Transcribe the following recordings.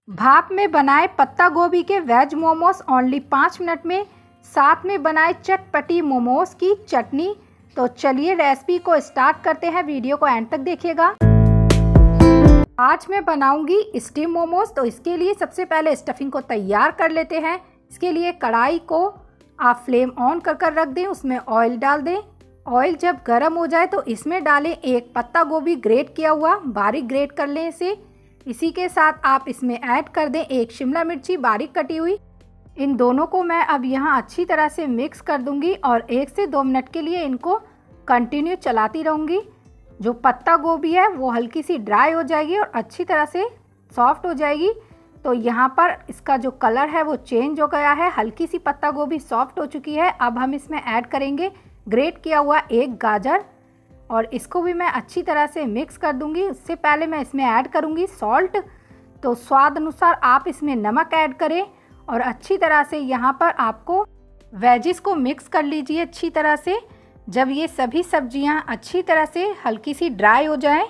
भाप में बनाए पत्ता गोभी के वेज मोमोज ओनली 5 मिनट में, साथ में बनाए चटपटी मोमोज की चटनी। तो चलिए रेसिपी को स्टार्ट करते हैं, वीडियो को एंड तक देखिएगा। आज मैं बनाऊंगी स्टीम मोमोज। तो इसके लिए सबसे पहले स्टफिंग को तैयार कर लेते हैं। इसके लिए कढ़ाई को आप फ्लेम ऑन कर रख दें, उसमें ऑयल डाल दें। ऑयल जब गर्म हो जाए तो इसमें डालें एक पत्ता गोभी ग्रेट किया हुआ, बारीक ग्रेट कर लें इसे। इसी के साथ आप इसमें ऐड कर दें एक शिमला मिर्ची बारीक कटी हुई। इन दोनों को मैं अब यहाँ अच्छी तरह से मिक्स कर दूंगी और 1 से 2 मिनट के लिए इनको कंटिन्यू चलाती रहूँगी। जो पत्ता गोभी है वो हल्की सी ड्राई हो जाएगी और अच्छी तरह से सॉफ्ट हो जाएगी। तो यहाँ पर इसका जो कलर है वो चेंज हो गया है, हल्की सी पत्ता गोभी सॉफ्ट हो चुकी है। अब हम इसमें ऐड करेंगे ग्रेट किया हुआ एक गाजर और इसको भी मैं अच्छी तरह से मिक्स कर दूंगी। उससे पहले मैं इसमें ऐड करूंगी सॉल्ट। तो स्वाद अनुसार आप इसमें नमक ऐड करें और अच्छी तरह से यहाँ पर आपको वेजिस को मिक्स कर लीजिए अच्छी तरह से। जब ये सभी सब्जियाँ अच्छी तरह से हल्की सी ड्राई हो जाएं,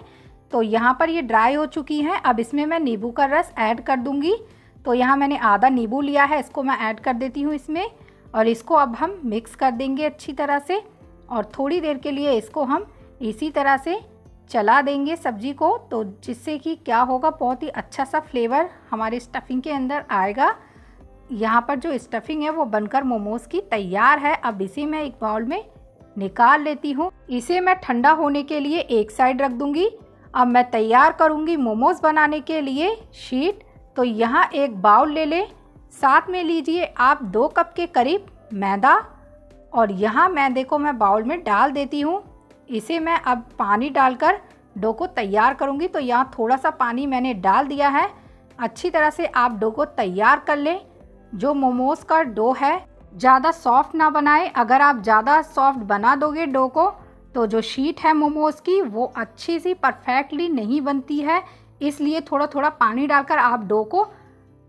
तो यहाँ पर ये ड्राई हो चुकी हैं। अब इसमें मैं नींबू का रस ऐड कर दूँगी। तो यहाँ मैंने आधा नींबू लिया है, इसको मैं ऐड कर देती हूँ इसमें और इसको अब हम मिक्स कर देंगे अच्छी तरह से। और थोड़ी देर के लिए इसको हम इसी तरह से चला देंगे सब्जी को, तो जिससे कि क्या होगा, बहुत ही अच्छा सा फ्लेवर हमारे स्टफिंग के अंदर आएगा। यहाँ पर जो स्टफिंग है वो बनकर मोमोज की तैयार है। अब इसे मैं एक बाउल में निकाल लेती हूँ। इसे मैं ठंडा होने के लिए एक साइड रख दूँगी। अब मैं तैयार करूँगी मोमोज बनाने के लिए शीट। तो यहाँ एक बाउल ले लें, साथ में लीजिए आप 2 कप के करीब मैदा और यहाँ मैदे को मैं बाउल में डाल देती हूँ। इसे मैं अब पानी डालकर डो को तैयार करूँगी। तो यहाँ थोड़ा सा पानी मैंने डाल दिया है। अच्छी तरह से आप डो को तैयार कर लें। जो मोमोज का डो है ज़्यादा सॉफ्ट ना बनाएं। अगर आप ज़्यादा सॉफ्ट बना दोगे डो को तो जो शीट है मोमोज की वो अच्छी सी परफेक्टली नहीं बनती है। इसलिए थोड़ा थोड़ा पानी डालकर आप डो को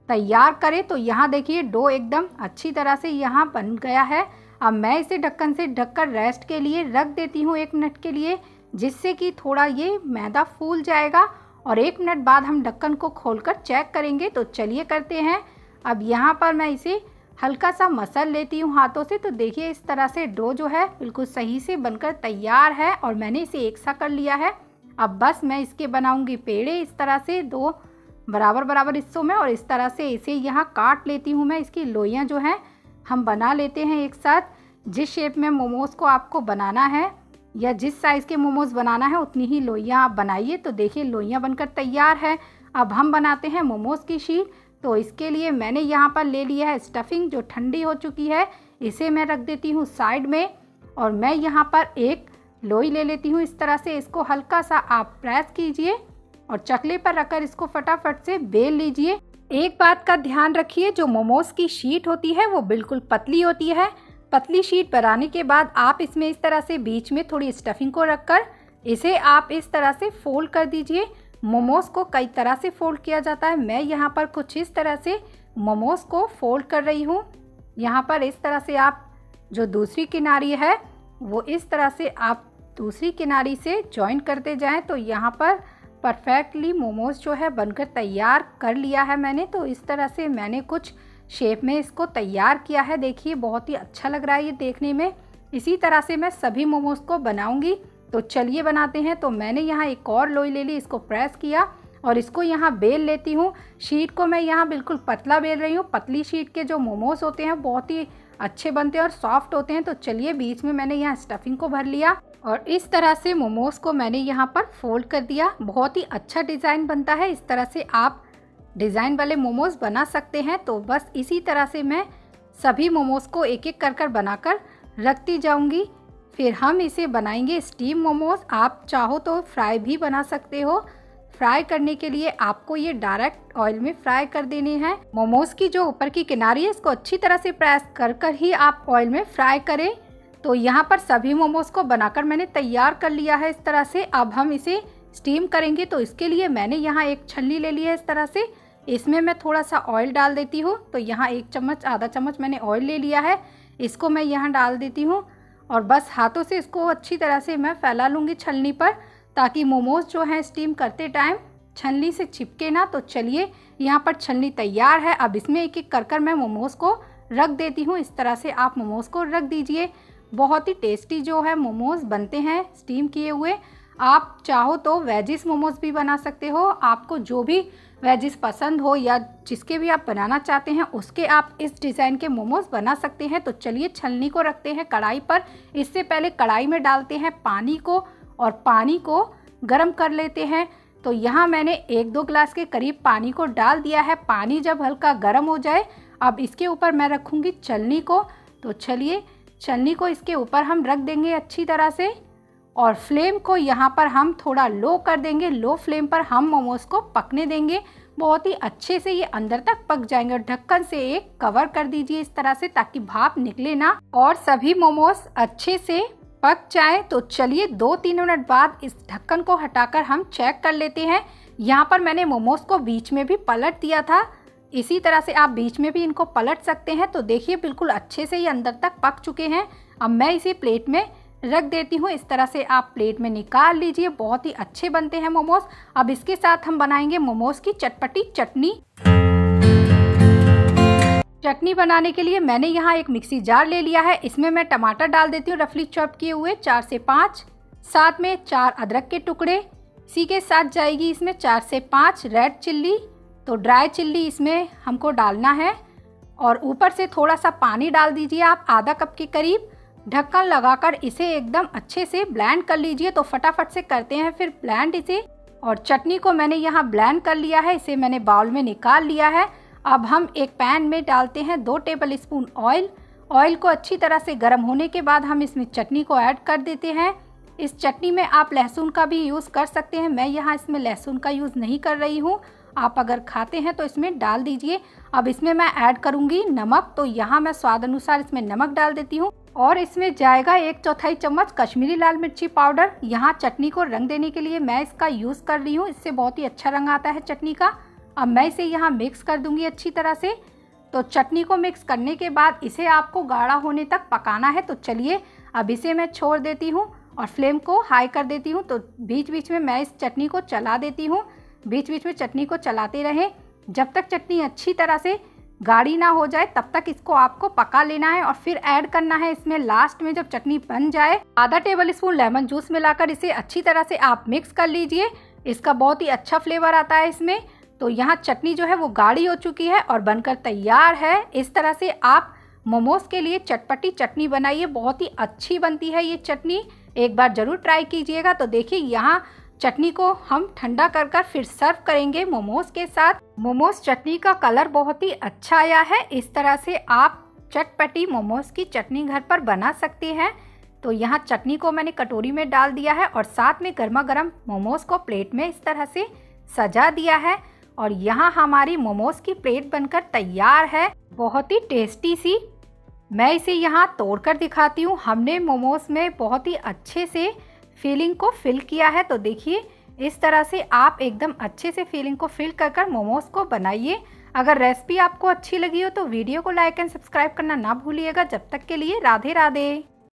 तैयार करें। तो यहाँ देखिए डो एकदम अच्छी तरह से यहाँ बन गया है। अब मैं इसे ढक्कन से ढककर रेस्ट के लिए रख देती हूँ 1 मिनट के लिए, जिससे कि थोड़ा ये मैदा फूल जाएगा और 1 मिनट बाद हम ढक्कन को खोलकर चेक करेंगे। तो चलिए करते हैं। अब यहाँ पर मैं इसे हल्का सा मसल लेती हूँ हाथों से। तो देखिए इस तरह से डो जो है बिल्कुल सही से बनकर तैयार है और मैंने इसे एक सा कर लिया है। अब बस मैं इसके बनाऊँगी पेड़े इस तरह से 2 बराबर हिस्सों में और इस तरह से इसे यहाँ काट लेती हूँ मैं। इसकी लोइयाँ जो हैं हम बना लेते हैं एक साथ। जिस शेप में मोमोज़ को आपको बनाना है या जिस साइज़ के मोमोज़ बनाना है उतनी ही लोइयाँ आप बनाइए। तो देखिए लोइयाँ बनकर तैयार है। अब हम बनाते हैं मोमोज़ की शीट। तो इसके लिए मैंने यहाँ पर ले लिया है स्टफिंग जो ठंडी हो चुकी है। इसे मैं रख देती हूँ साइड में और मैं यहाँ पर एक लोई ले लेती हूँ इस तरह से। इसको हल्का सा आप प्रेस कीजिए और चकले पर रखकर इसको फटाफट से बेल लीजिए। एक बात का ध्यान रखिए, जो मोमोज की शीट होती है वो बिल्कुल पतली होती है। पतली शीट बनाने के बाद आप इसमें इस तरह से बीच में थोड़ी स्टफिंग को रखकर इसे आप इस तरह से फोल्ड कर दीजिए। मोमोज को कई तरह से फोल्ड किया जाता है, मैं यहाँ पर कुछ इस तरह से मोमोज को फोल्ड कर रही हूँ। यहाँ पर इस तरह से आप जो दूसरी किनारी है वो इस तरह से आप दूसरी किनारी से जॉइन करते जाएं। तो यहाँ पर परफेक्टली मोमोज जो है बनकर तैयार कर लिया है मैंने। तो इस तरह से मैंने कुछ शेप में इसको तैयार किया है। देखिए बहुत ही अच्छा लग रहा है ये देखने में। इसी तरह से मैं सभी मोमोज को बनाऊंगी। तो चलिए बनाते हैं। तो मैंने यहाँ एक और लोई ले ली, इसको प्रेस किया और इसको यहाँ बेल लेती हूँ। शीट को मैं यहाँ बिल्कुल पतला बेल रही हूँ। पतली शीट के जो मोमोज होते हैं बहुत ही अच्छे बनते हैं और सॉफ्ट होते हैं। तो चलिए बीच में मैंने यहाँ स्टफिंग को भर लिया और इस तरह से मोमोज को मैंने यहाँ पर फोल्ड कर दिया। बहुत ही अच्छा डिज़ाइन बनता है। इस तरह से आप डिज़ाइन वाले मोमोज बना सकते हैं। तो बस इसी तरह से मैं सभी मोमोज को एक एक कर बनाकर रखती जाऊंगी। फिर हम इसे बनाएंगे स्टीम मोमोज। आप चाहो तो फ्राई भी बना सकते हो। फ्राई करने के लिए आपको ये डायरेक्ट ऑयल में फ्राई कर देने हैं। मोमोज की जो ऊपर की किनारी है इसको अच्छी तरह से प्रेस कर ही आप ऑयल में फ्राई करें। तो यहाँ पर सभी मोमोज को बनाकर मैंने तैयार कर लिया है इस तरह से। अब हम इसे स्टीम करेंगे। तो इसके लिए मैंने यहाँ एक छन्नी ले ली है इस तरह से। इसमें मैं थोड़ा सा ऑयल डाल देती हूँ। तो यहाँ 1 चम्मच आधा चम्मच मैंने ऑयल ले लिया है, इसको मैं यहाँ डाल देती हूँ और बस हाथों से इसको अच्छी तरह से मैं फैला लूँगी छलनी पर, ताकि मोमोज जो हैं स्टीम करते टाइम छलनी से चिपके ना। तो चलिए यहाँ पर छलनी तैयार है। अब इसमें एक एक कर मैं मोमोज़ को रख देती हूँ। इस तरह से आप मोमोज़ को रख दीजिए। बहुत ही टेस्टी जो है मोमोज़ बनते हैं स्टीम किए हुए। आप चाहो तो वेजिस मोमोज़ भी बना सकते हो। आपको जो भी वेजिस पसंद हो या जिसके भी आप बनाना चाहते हैं उसके आप इस डिज़ाइन के मोमोज़ बना सकते हैं। तो चलिए छलनी को रखते हैं कढ़ाई पर। इससे पहले कढ़ाई में डालते हैं पानी को और पानी को गर्म कर लेते हैं। तो यहाँ मैंने 1-2 गिलास के करीब पानी को डाल दिया है। पानी जब हल्का गर्म हो जाए, अब इसके ऊपर मैं रखूँगी छलनी को। तो चलिए छलनी को इसके ऊपर हम रख देंगे अच्छी तरह से और फ्लेम को यहाँ पर हम थोड़ा लो कर देंगे। लो फ्लेम पर हम मोमोज़ को पकने देंगे। बहुत ही अच्छे से ये अंदर तक पक जाएंगे। और ढक्कन से एक कवर कर दीजिए इस तरह से, ताकि भाप निकले ना और सभी मोमोज़ अच्छे से पक जाए। तो चलिए 2-3 मिनट बाद इस ढक्कन को हटाकर हम चेक कर लेते हैं। यहाँ पर मैंने मोमोज़ को बीच में भी पलट दिया था। इसी तरह से आप बीच में भी इनको पलट सकते हैं। तो देखिए बिल्कुल अच्छे से ये अंदर तक पक चुके हैं। अब मैं इसे प्लेट में रख देती हूँ। इस तरह से आप प्लेट में निकाल लीजिए। बहुत ही अच्छे बनते हैं मोमोज़। अब इसके साथ हम बनाएंगे मोमोज़ की चटपटी चटनी। चटनी बनाने के लिए मैंने यहाँ एक मिक्सी जार ले लिया है। इसमें मैं टमाटर डाल देती हूँ रफली चॉप किए हुए 4 से 5। साथ में 4 अदरक के टुकड़े। इसी के साथ जाएगी इसमें 4 से 5 रेड चिल्ली। तो ड्राई चिल्ली इसमें हमको डालना है। और ऊपर से थोड़ा सा पानी डाल दीजिए आप, आधा कप के करीब। ढक्कन लगाकर इसे एकदम अच्छे से ब्लेंड कर लीजिए। तो फटाफट से करते हैं फिर ब्लेंड इसे। और चटनी को मैंने यहाँ ब्लेंड कर लिया है। इसे मैंने बाउल में निकाल लिया है। अब हम एक पैन में डालते हैं 2 टेबल स्पून ऑयल। ऑयल को अच्छी तरह से गर्म होने के बाद हम इसमें चटनी को ऐड कर देते हैं। इस चटनी में आप लहसुन का भी यूज़ कर सकते हैं। मैं यहाँ इसमें लहसुन का यूज़ नहीं कर रही हूँ। आप अगर खाते हैं तो इसमें डाल दीजिए। अब इसमें मैं ऐड करूँगी नमक। तो यहाँ मैं स्वाद अनुसार इसमें नमक डाल देती हूँ। और इसमें जाएगा 1/4 चम्मच कश्मीरी लाल मिर्ची पाउडर। यहाँ चटनी को रंग देने के लिए मैं इसका यूज़ कर रही हूँ। इससे बहुत ही अच्छा रंग आता है चटनी का। अब मैं इसे यहाँ मिक्स कर दूँगी अच्छी तरह से। तो चटनी को मिक्स करने के बाद इसे आपको गाढ़ा होने तक पकाना है। तो चलिए अब इसे मैं छोड़ देती हूँ और फ्लेम को हाई कर देती हूँ। तो बीच बीच में मैं इस चटनी को चला देती हूँ। बीच बीच में चटनी को चलाते रहें जब तक चटनी अच्छी तरह से गाढ़ी ना हो जाए, तब तक इसको आपको पका लेना है। और फिर ऐड करना है इसमें लास्ट में, जब चटनी बन जाए, आधा टेबल स्पून लेमन जूस मिलाकर इसे अच्छी तरह से आप मिक्स कर लीजिए। इसका बहुत ही अच्छा फ्लेवर आता है इसमें। तो यहाँ चटनी जो है वो गाढ़ी हो चुकी है और बनकर तैयार है। इस तरह से आप मोमोज़ के लिए चटपटी चटनी बनाइए। बहुत ही अच्छी बनती है ये चटनी, एक बार ज़रूर ट्राई कीजिएगा। तो देखिए यहाँ चटनी को हम ठंडा कर फिर सर्व करेंगे मोमोज़ के साथ। मोमोज़ चटनी का कलर बहुत ही अच्छा आया है। इस तरह से आप चटपटी मोमोज़ की चटनी घर पर बना सकते हैं। तो यहाँ चटनी को मैंने कटोरी में डाल दिया है और साथ में गर्मा गर्म मोमोज़ को प्लेट में इस तरह से सजा दिया है। और यहाँ हमारी मोमोज़ की प्लेट बनकर तैयार है, बहुत ही टेस्टी सी। मैं इसे यहाँ तोड़कर दिखाती हूँ। हमने मोमोज़ में बहुत ही अच्छे से फिलिंग को फिल किया है। तो देखिए इस तरह से आप एकदम अच्छे से फिलिंग को फिल कर मोमोज़ को बनाइए। अगर रेसिपी आपको अच्छी लगी हो तो वीडियो को लाइक एंड सब्सक्राइब करना ना भूलिएगा। जब तक के लिए राधे राधे।